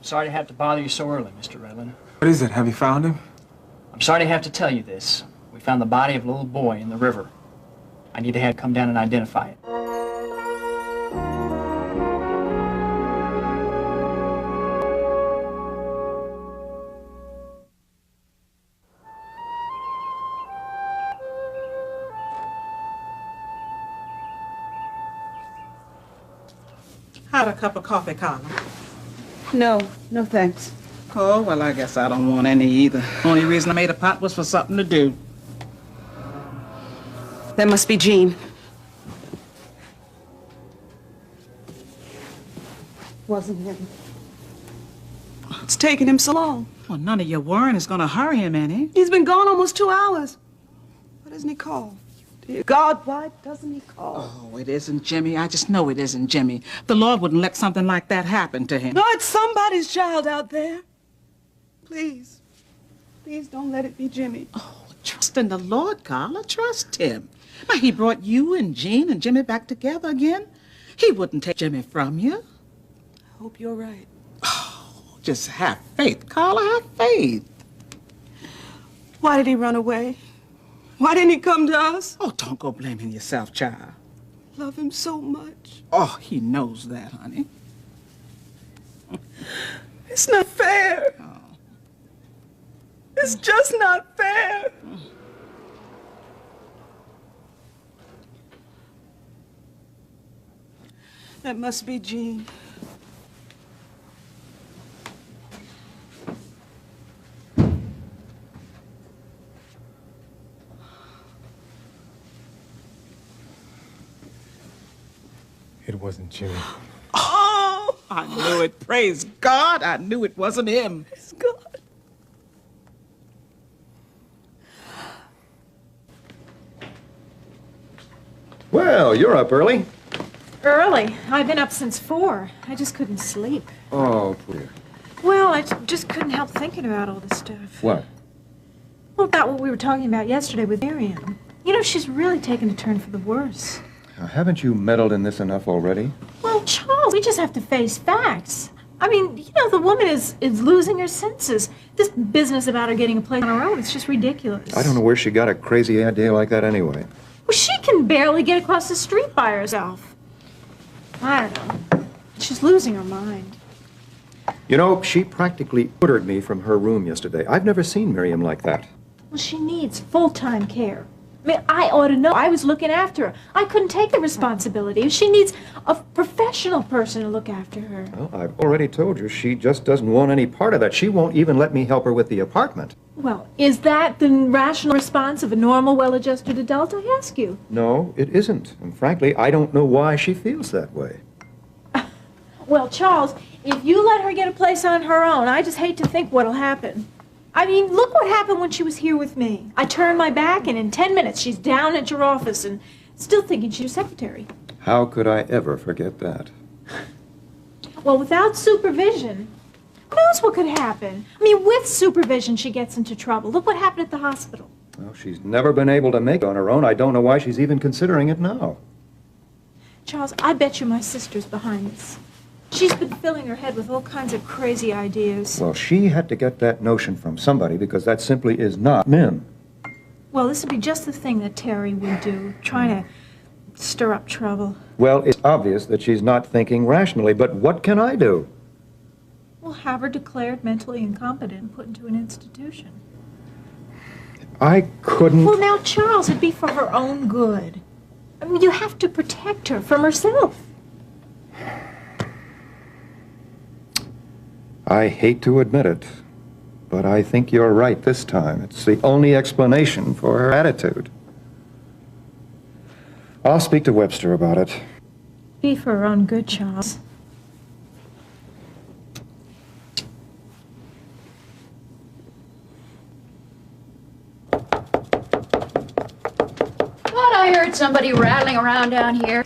Sorry to have to bother you so early, Mr. Redlin. What is it? Have you found him? I'm sorry to have to tell you this. We found the body of a little boy in the river. I need to have come down and identify it. Had a cup of coffee, Carla? No, no thanks. Oh, well, I guess I don't want any either. Only reason I made a pot was for something to do. That must be Jean. Wasn't him. It's taken him so long. Well, none of your worrying is gonna hurry him any. He's been gone almost 2 hours. Why doesn't he call? Dear God, why doesn't he call? Oh, it isn't Jimmy. I just know it isn't Jimmy. The Lord wouldn't let something like that happen to him. No, it's somebody's child out there. Please. Please don't let it be Jimmy. Oh, trust in the Lord, Carla. Trust him. Why, he brought you and Jean and Jimmy back together again. He wouldn't take Jimmy from you. I hope you're right. Oh, just have faith, Carla. Have faith. Why did he run away? Why didn't he come to us? Oh, don't go blaming yourself, child. Love him so much. Oh, he knows that, honey. It's not fair. Oh. It's just not fair. That must be Jean. It wasn't Jimmy. Oh, I knew it. Praise God. I knew it wasn't him. Praise God. Well, you're up early. Early. I've been up since 4. I just couldn't sleep. Oh, dear. Well, I just couldn't help thinking about all this stuff. What? Well, about what we were talking about yesterday with Miriam. You know, she's really taken a turn for the worse. Now, haven't you meddled in this enough already? Well, Charles, we just have to face facts. I mean, you know, the woman is losing her senses. This business about her getting a place on her own, it's just ridiculous. I don't know where she got a crazy idea like that anyway. Well, she can barely get across the street by herself. I don't know. She's losing her mind. You know, she practically ordered me from her room yesterday. I've never seen Miriam like that. Well, she needs full-time care. I mean, I ought to know. I was looking after her. I couldn't take the responsibility. She needs a professional person to look after her. Well, I've already told you she just doesn't want any part of that. She won't even let me help her with the apartment. Well, is that the rational response of a normal, well-adjusted adult, I ask you? No, it isn't. And frankly, I don't know why she feels that way. Well, Charles, if you let her get a place on her own, I just hate to think what'll happen. I mean, look what happened when she was here with me. I turned my back, and in 10 minutes, she's down at your office and still thinking she's your secretary. How could I ever forget that? Well, without supervision, who knows what could happen? I mean, with supervision, she gets into trouble. Look what happened at the hospital. Well, she's never been able to make it on her own. I don't know why she's even considering it now. Charles, I bet you my sister's behind this. She's been filling her head with all kinds of crazy ideas. Well, she had to get that notion from somebody because that simply is not Mim. Well, this would be just the thing that Terry would do, trying to stir up trouble. Well, it's obvious that she's not thinking rationally, but what can I do? We'll have her declared mentally incompetent and put into an institution. I couldn't... Well, now, Charles, it'd be for her own good. I mean, you have to protect her from herself. I hate to admit it, but I think you're right this time. It's the only explanation for her attitude. I'll speak to Webster about it. Be for her own good, Charles. Thought I heard somebody rattling around down here.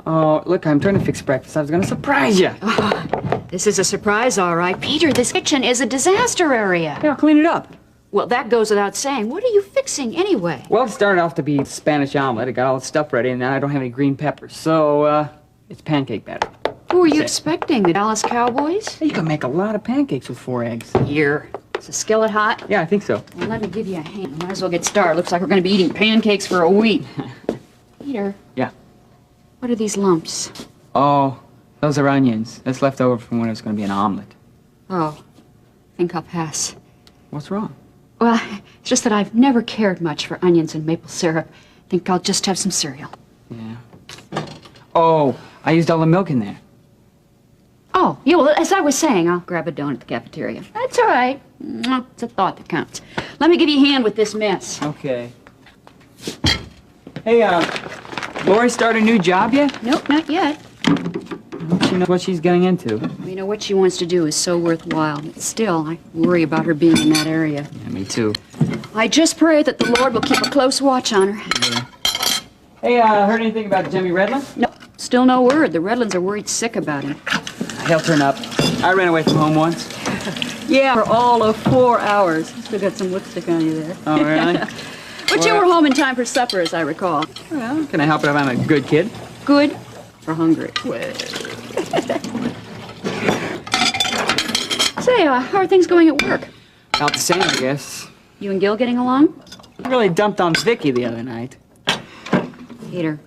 Oh, look, I'm trying to fix breakfast. I was gonna surprise you. This is a surprise, all right. Peter, this kitchen is a disaster area. Yeah, I'll clean it up. Well, that goes without saying. What are you fixing anyway? Well, it started off to be Spanish omelet. I got all the stuff ready, and now I don't have any green peppers. So, it's pancake batter. Who are you expecting? The Dallas Cowboys? You can make a lot of pancakes with 4 eggs. Here. Is the skillet hot? Yeah, I think so. Well, let me give you a hand. Might as well get started. Looks like we're going to be eating pancakes for a week. Peter. Yeah. What are these lumps? Oh, those are onions. That's left over from when it was going to be an omelet. Oh, I think I'll pass. What's wrong? Well, it's just that I've never cared much for onions and maple syrup. Think I'll just have some cereal. Yeah. Oh, I used all the milk in there. Oh, yeah, well, as I was saying, I'll grab a donut at the cafeteria. That's all right. It's a thought that counts. Let me give you a hand with this mess. Okay. Hey, Lori start a new job yet? Nope, not yet. She knows what she's getting into. You know, what she wants to do is so worthwhile. But still, I worry about her being in that area. Yeah, me too. I just pray that the Lord will keep a close watch on her. Yeah. Hey, heard anything about Jimmy Redland? No, still no word. The Redlands are worried sick about him. He'll turn up. I ran away from home once. Yeah, for all of 4 hours. Still got some lipstick on you there. Oh, really? But you were home in time for supper, as I recall. Well, can I help it if I'm a good kid? Good or hungry? Say, how are things going at work? About the same, I guess. You and Gil getting along? I really dumped on Vicky the other night. Peter,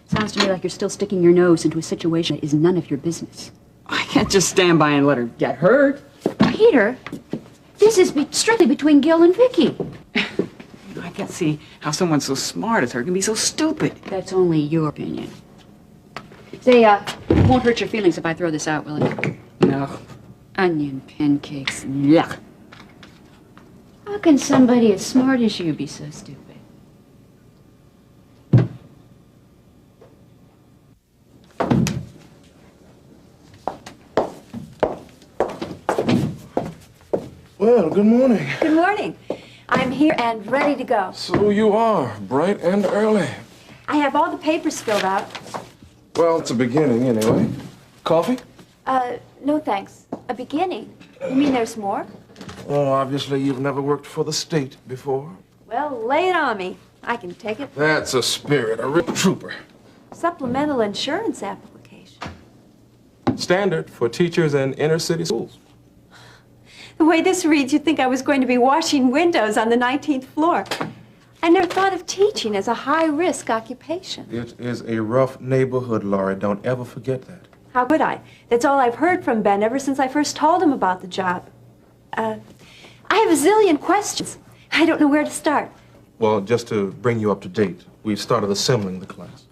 sounds to me like you're still sticking your nose into a situation that is none of your business. I can't just stand by and let her get hurt. Peter, this is strictly between Gil and Vicky. I can't see how someone so smart as her can be so stupid. That's only your opinion. Say, it won't hurt your feelings if I throw this out, will it? No. Onion pancakes. Yuck. How can somebody as smart as you be so stupid? Well, good morning. Good morning. I'm here and ready to go. So you are, bright and early. I have all the papers filled out. Well, it's a beginning anyway. Coffee? No thanks. A beginning? You mean there's more? Oh, obviously you've never worked for the state before. Well, lay it on me. I can take it. That's a spirit, a real trooper. Supplemental insurance application. Standard for teachers in inner city schools. The way this reads, you'd think I was going to be washing windows on the 19th floor. I never thought of teaching as a high-risk occupation. It is a rough neighborhood, Laurie. Don't ever forget that. How could I? That's all I've heard from Ben ever since I first told him about the job. I have a zillion questions. I don't know where to start. Well, just to bring you up to date, we've started assembling the class.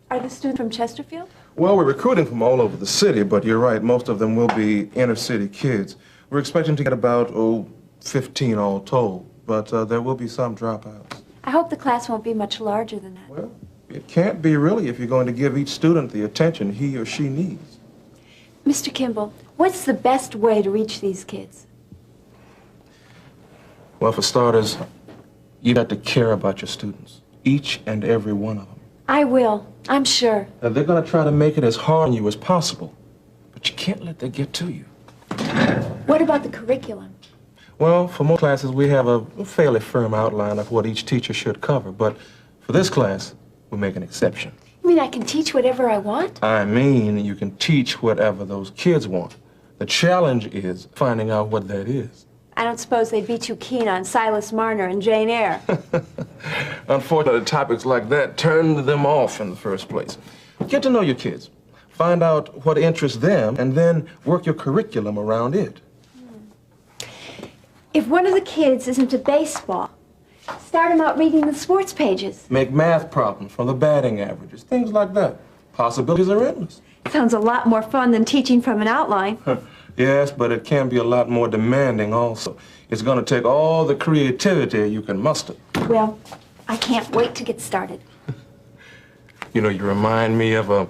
Are the students from Chesterfield? Well, we're recruiting from all over the city, but you're right, most of them will be inner city kids. We're expecting to get about, 15 all told, but there will be some dropouts. I hope the class won't be much larger than that. Well, it can't be really if you're going to give each student the attention he or she needs. Mr. Kimball, what's the best way to reach these kids? Well, for starters, you got to care about your students, each and every one of them. I will, I'm sure. Now, they're going to try to make it as hard on you as possible, but you can't let that get to you. What about the curriculum? Well, for most classes, we have a fairly firm outline of what each teacher should cover, but for this class, we'll make an exception. You mean I can teach whatever I want? I mean, you can teach whatever those kids want. The challenge is finding out what that is. I don't suppose they'd be too keen on Silas Marner and Jane Eyre. Unfortunately, topics like that turned them off in the first place. Get to know your kids. Find out what interests them, and then work your curriculum around it. If one of the kids is into baseball, start him out reading the sports pages. Make math problems from the batting averages, things like that. Possibilities are endless. Sounds a lot more fun than teaching from an outline. Yes, but it can be a lot more demanding also. It's going to take all the creativity you can muster. Well, I can't wait to get started. You know, you remind me of a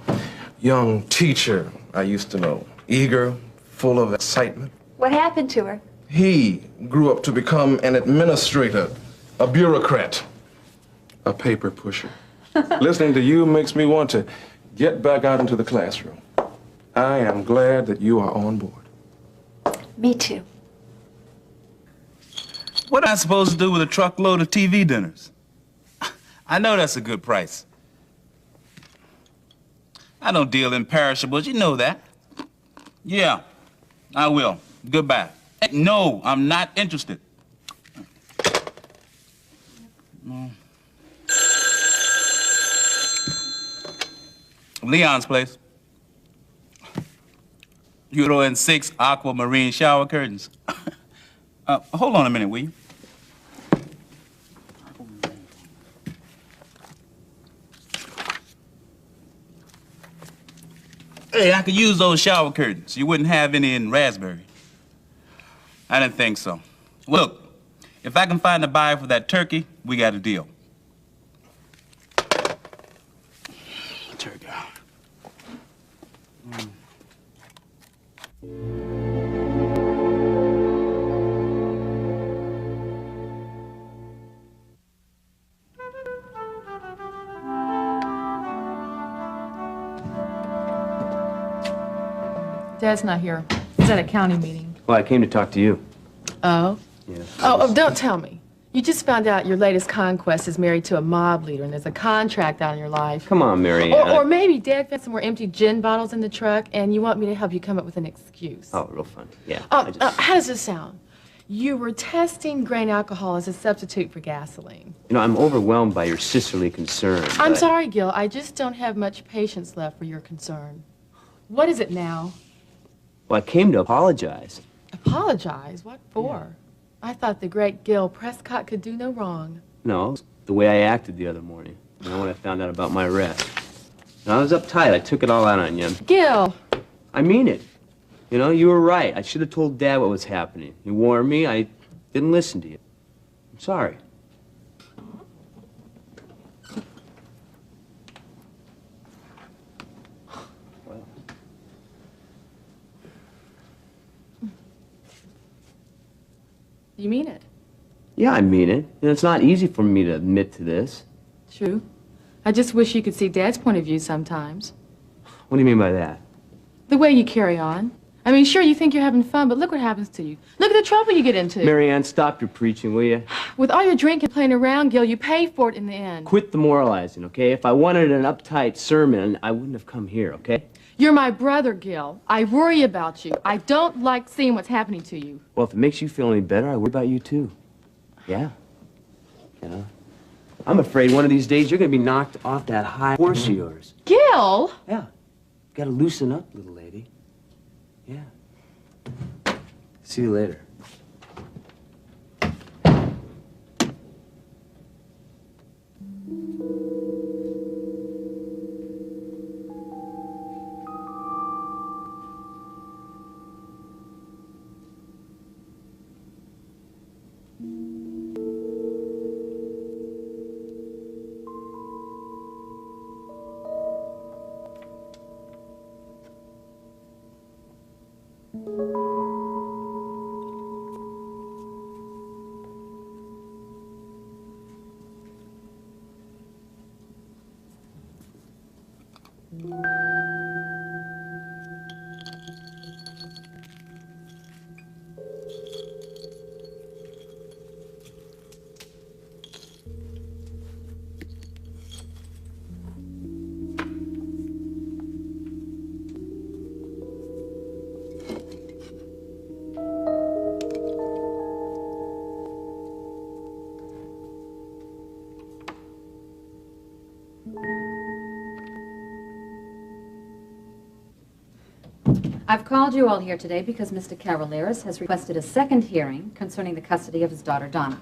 young teacher I used to know. Eager, full of excitement. What happened to her? He grew up to become an administrator, a bureaucrat, a paper pusher. Listening to you makes me want to get back out into the classroom. I am glad that you are on board. Me too. What am I supposed to do with a truckload of TV dinners? I know that's a good price. I don't deal in perishables, you know that. Yeah, I will. Goodbye. No, I'm not interested. No. Leon's place. You throw in 6 aquamarine shower curtains. Hold on a minute, will you? Hey, I could use those shower curtains. You wouldn't have any in raspberry. I didn't think so. Look, if I can find a buyer for that turkey, we got a deal. Turkey. Dad's not here. He's at a county meeting. Well, I came to talk to you. Oh? Yeah. Oh, don't tell me. You just found out your latest conquest is married to a mob leader and there's a contract out in your life. Come on, Marianne. Or maybe Dad found some more empty gin bottles in the truck and you want me to help you come up with an excuse. Oh, real fun. Yeah. How does this sound? You were testing grain alcohol as a substitute for gasoline. You know, I'm overwhelmed by your sisterly concern. I'm but- sorry, Gil. I just don't have much patience left for your concern. What is it now? Well, I came to apologize. Apologize? What for? I thought the great Gil Prescott could do no wrong. No, the way I acted the other morning. You know, when I found out about my arrest. And I was uptight. I took it all out on you. Gil! I mean it. You know, you were right. I should have told Dad what was happening. You warned me. I didn't listen to you. I'm sorry. You mean it? Yeah, I mean it. And it's not easy for me to admit to this. True. I just wish you could see Dad's point of view sometimes. What do you mean by that? The way you carry on. I mean, sure, you think you're having fun, but look what happens to you. Look at the trouble you get into. Marianne, stop your preaching, will you? With all your drinking playing around, Gil, you pay for it in the end. Quit the moralizing, okay? If I wanted an uptight sermon, I wouldn't have come here, okay? You're my brother, Gil. I worry about you. I don't like seeing what's happening to you. Well, if it makes you feel any better, I worry about you, too. Yeah. You know? I'm afraid one of these days you're going to be knocked off that high horse of yours. Gil! Yeah. Got to loosen up, little lady. Yeah. See you later. I've called you all here today because Mr. Cavaliers has requested a second hearing concerning the custody of his daughter, Donna.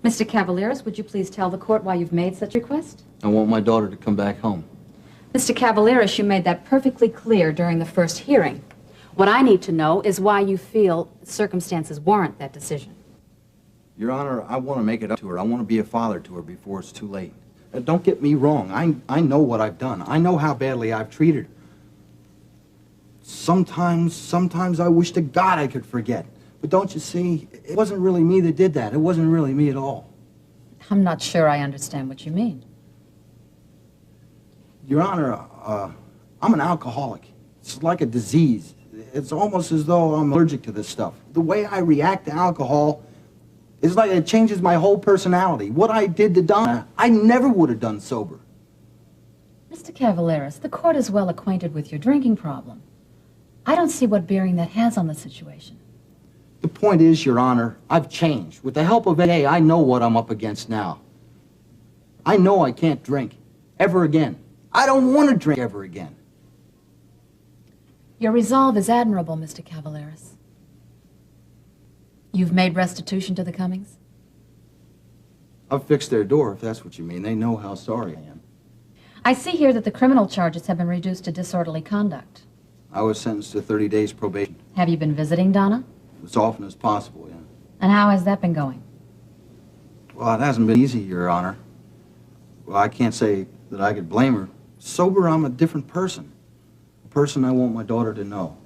Mr. Cavaliers, would you please tell the court why you've made such a request? I want my daughter to come back home. Mr. Cavaliers, you made that perfectly clear during the first hearing. What I need to know is why you feel circumstances warrant that decision. Your Honor, I want to make it up to her. I want to be a father to her before it's too late. Don't get me wrong. I know what I've done. I know how badly I've treated her. Sometimes I wish to God I could forget. But don't you see, it wasn't really me that did that. It wasn't really me at all. I'm not sure I understand what you mean. Your Honor, I'm an alcoholic. It's like a disease. It's almost as though I'm allergic to this stuff. The way I react to alcohol, It's like it changes my whole personality. What I did to Donna, I never would have done sober. Mr. Cavaleras, the court is well acquainted with your drinking problem. I don't see what bearing that has on the situation. The point is, Your Honor, I've changed. With the help of AA, I know what I'm up against now. I know I can't drink ever again. I don't want to drink ever again. Your resolve is admirable, Mr. Cavaleras. You've made restitution to the Cummings? I've fixed their door, if that's what you mean. They know how sorry I am. I see here that the criminal charges have been reduced to disorderly conduct. I was sentenced to 30 days probation. Have you been visiting Donna? As often as possible, yeah. And how has that been going? Well, it hasn't been easy, Your Honor. Well, I can't say that I could blame her. Sober, I'm a different person. A person I want my daughter to know.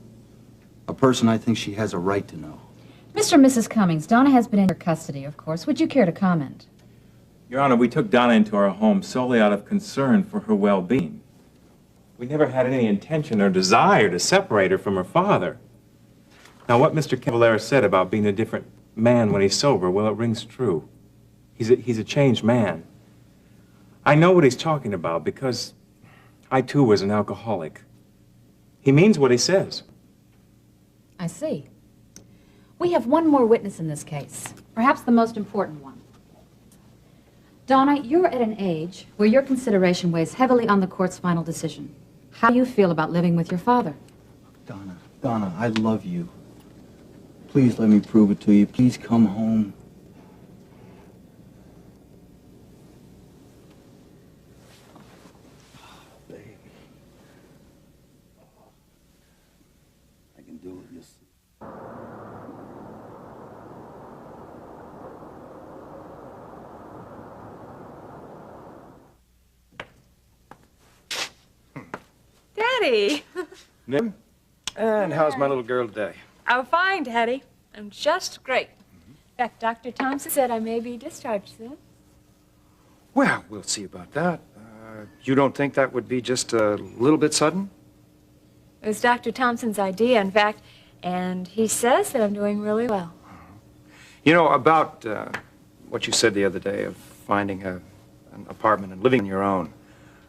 A person I think she has a right to know. Mr. and Mrs. Cummings, Donna has been in your custody, of course. Would you care to comment? Your Honor, we took Donna into our home solely out of concern for her well-being. We never had any intention or desire to separate her from her father. Now, what Mr. Cavaleras said about being a different man when he's sober, well, it rings true. He's a changed man. I know what he's talking about because I, too, was an alcoholic. He means what he says. I see. We have one more witness in this case, perhaps the most important one. Donna, you're at an age where your consideration weighs heavily on the court's final decision. How do you feel about living with your father? Donna, I love you. Please let me prove it to you. Please come home. Baby. I can do it. Just... Daddy! Nim? And how's my little girl today? I'm fine, Daddy. I'm just great. In fact, Dr. Thompson said I may be discharged soon. Well, we'll see about that. You don't think that would be just a little bit sudden? It was Dr. Thompson's idea, in fact, and he says that I'm doing really well. You know, about what you said the other day of finding an apartment and living on your own,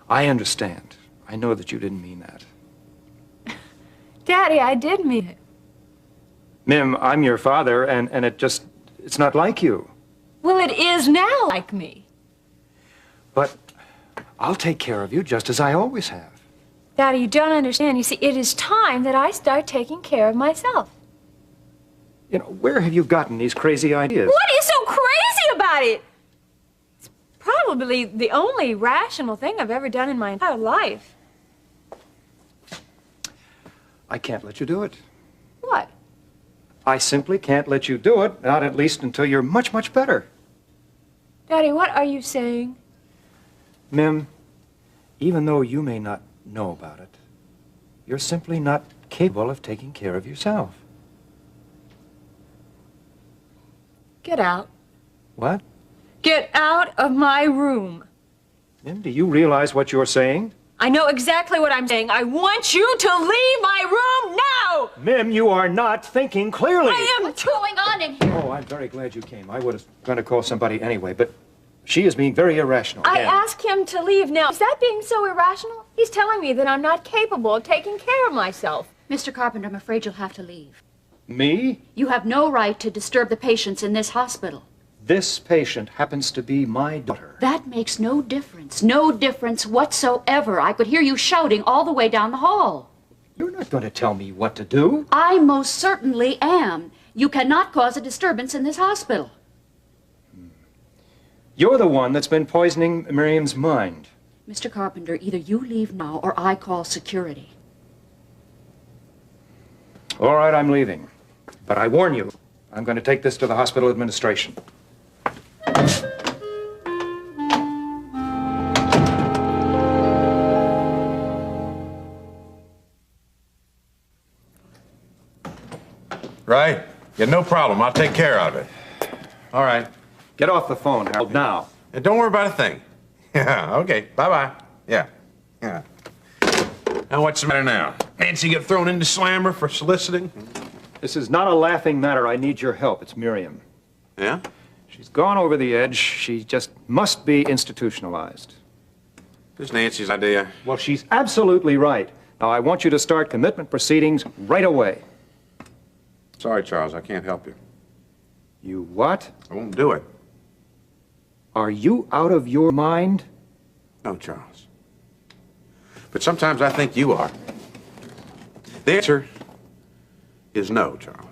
I understand. I know that you didn't mean that. Daddy, I did mean it. Mim, I'm your father, and it's not like you. Well, it is now like me. But I'll take care of you just as I always have. Daddy, you don't understand. You see, it is time that I start taking care of myself. You know, where have you gotten these crazy ideas? What is so crazy about it? It's probably the only rational thing I've ever done in my entire life. I can't let you do it. What? I simply can't let you do it, not at least until you're much, much better. Daddy, what are you saying? Mim, even though you may not know about it, you're simply not capable of taking care of yourself. Get out. What? Get out of my room. Mim, do you realize what you're saying? I know exactly what I'm saying. I want you to leave my room now! Mim, you are not thinking clearly. I am. What's going on in here? Oh, I'm very glad you came. I was going to call somebody anyway, but she is being very irrational. I again. asked him to leave now. Is that being so irrational? He's telling me that I'm not capable of taking care of myself. Mr. Carpenter, I'm afraid you'll have to leave. Me? You have no right to disturb the patients in this hospital. This patient happens to be my daughter. That makes no difference. No difference whatsoever. I could hear you shouting all the way down the hall. You're not going to tell me what to do. I most certainly am. You cannot cause a disturbance in this hospital. You're the one that's been poisoning Miriam's mind. Mr. Carpenter, either you leave now or I call security. All right, I'm leaving. But I warn you, I'm going to take this to the hospital administration. Right? Yeah, no problem. I'll take care of it. All right. Get off the phone, Harold, now. And don't worry about a thing. Yeah, okay. Bye-bye. Yeah. Yeah. Now, what's the matter now? Nancy get thrown into slammer for soliciting? This is not a laughing matter. I need your help. It's Miriam. Yeah? She's gone over the edge. She just must be institutionalized. This is Nancy's idea. Well, she's absolutely right. Now, I want you to start commitment proceedings right away. Sorry, Charles, I can't help you. You what? I won't do it. Are you out of your mind? No, Charles. But sometimes I think you are. The answer is no, Charles.